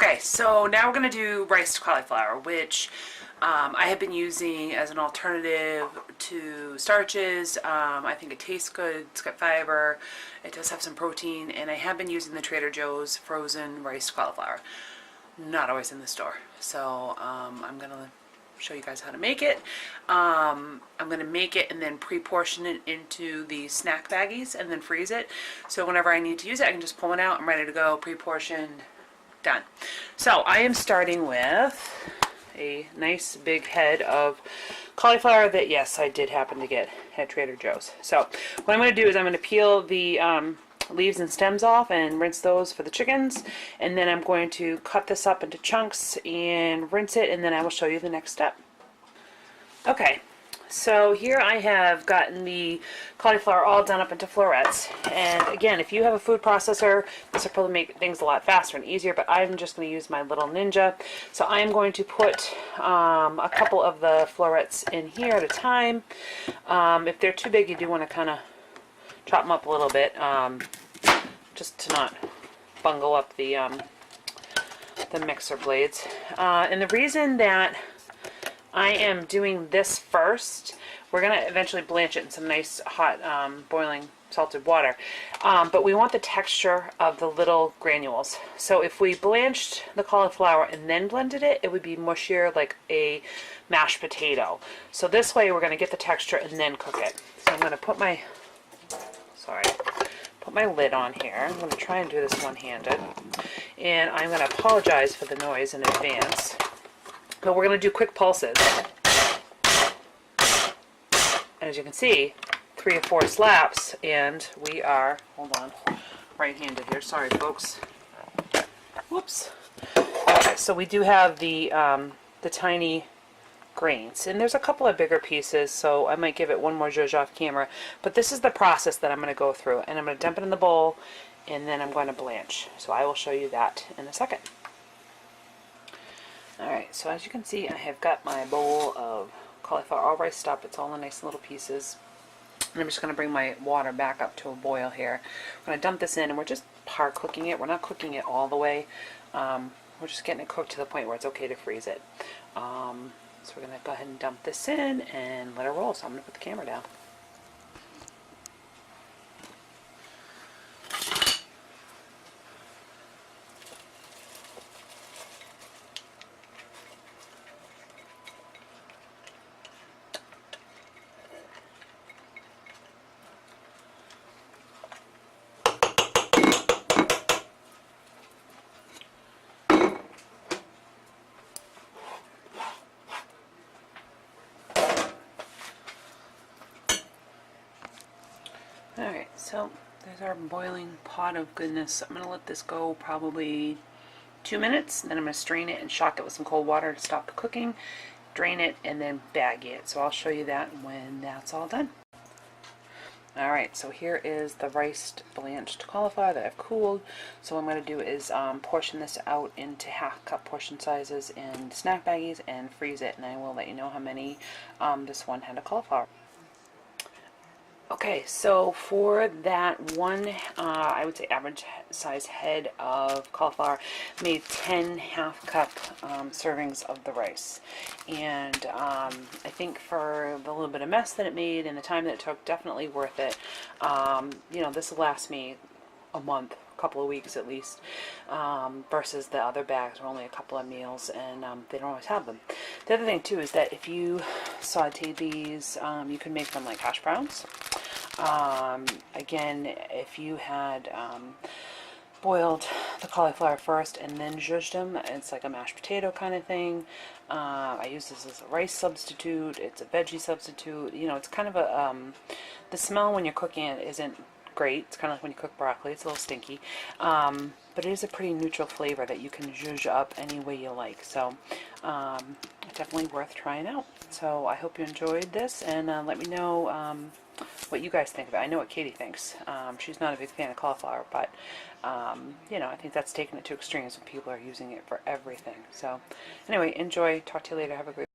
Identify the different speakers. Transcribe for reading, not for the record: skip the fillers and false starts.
Speaker 1: Okay, so now we're going to do riced cauliflower, which I have been using as an alternative to starches. I think it tastes good, it's got fiber, it does have some protein, and I have been using the Trader Joe's frozen riced cauliflower. Not always in the store. So I'm going to show you guys how to make it. I'm going to make it and then pre-portion it into the snack baggies and then freeze it. So whenever I need to use it, I can just pull it out. I'm ready to go, pre-portioned, done. So I am starting with a nice big head of cauliflower that, yes, I did happen to get at Trader Joe's. So what I'm going to do is I'm going to peel the leaves and stems off and rinse those for the chickens, and then I'm going to cut this up into chunks and rinse it, and then I will show you the next step. Okay, so here I have gotten the cauliflower all done up into florets, and again, if you have a food processor, this will probably make things a lot faster and easier, but I'm just going to use my little Ninja. So I am going to put a couple of the florets in here at a time. If they're too big, you do want to kind of chop them up a little bit, just to not bungle up the mixer blades. And the reason that I am doing this first, we're going to eventually blanch it in some nice hot boiling salted water, but we want the texture of the little granules. So if we blanched the cauliflower and then blended it, it would be mushier like a mashed potato. So this way we're going to get the texture and then cook it. So I'm going to put my lid on here. I'm going to try and do this one-handed, and I'm going to apologize for the noise in advance, but we're going to do quick pulses. And as you can see, 3 or 4 slaps, and we are, hold on, right-handed here, sorry folks, whoops. Okay, so we do have the tiny grains, and there's a couple of bigger pieces, so I might give it one more zhuzh off camera, but this is the process that I'm going to go through, and I'm going to dump it in the bowl, and then I'm going to blanch. So I will show you that in a second. Alright, so as you can see, I have got my bowl of cauliflower all riced up. It's all in nice little pieces, and I'm just going to bring my water back up to a boil here. I'm going to dump this in, and we're just par cooking it. We're not cooking it all the way. We're just getting it cooked to the point where it's okay to freeze it. So we're going to go ahead and dump this in and let it roll. So I'm going to put the camera down. Alright, so there's our boiling pot of goodness. I'm going to let this go probably 2 minutes, and then I'm going to strain it and shock it with some cold water to stop the cooking, drain it, and then bag it. So I'll show you that when that's all done. Alright, so here is the riced blanched cauliflower that I've cooled. So what I'm going to do is portion this out into half-cup portion sizes in snack baggies and freeze it, and I will let you know how many this one had of cauliflower. Okay, so for that one, I would say average size head of cauliflower, made 10 half-cup servings of the rice. And I think for the little bit of mess that it made and the time that it took, definitely worth it. You know, this will last me a month, a couple of weeks at least, versus the other bags are only a couple of meals, and they don't always have them. The other thing too is that if you saute these, you can make them like hash browns. Again, if you had boiled the cauliflower first and then zhuzhed them, it's like a mashed potato kind of thing. I use this as a rice substitute, it's a veggie substitute. You know, it's kind of a, the smell when you're cooking it isn't great. It's kind of like when you cook broccoli, it's a little stinky. But it is a pretty neutral flavor that you can zhuzh up any way you like. So definitely worth trying out. So I hope you enjoyed this, and let me know what you guys think of it. I know what Katie thinks. She's not a big fan of cauliflower, but you know, I think that's taking it to extremes when people are using it for everything. So anyway, enjoy. Talk to you later. Have a great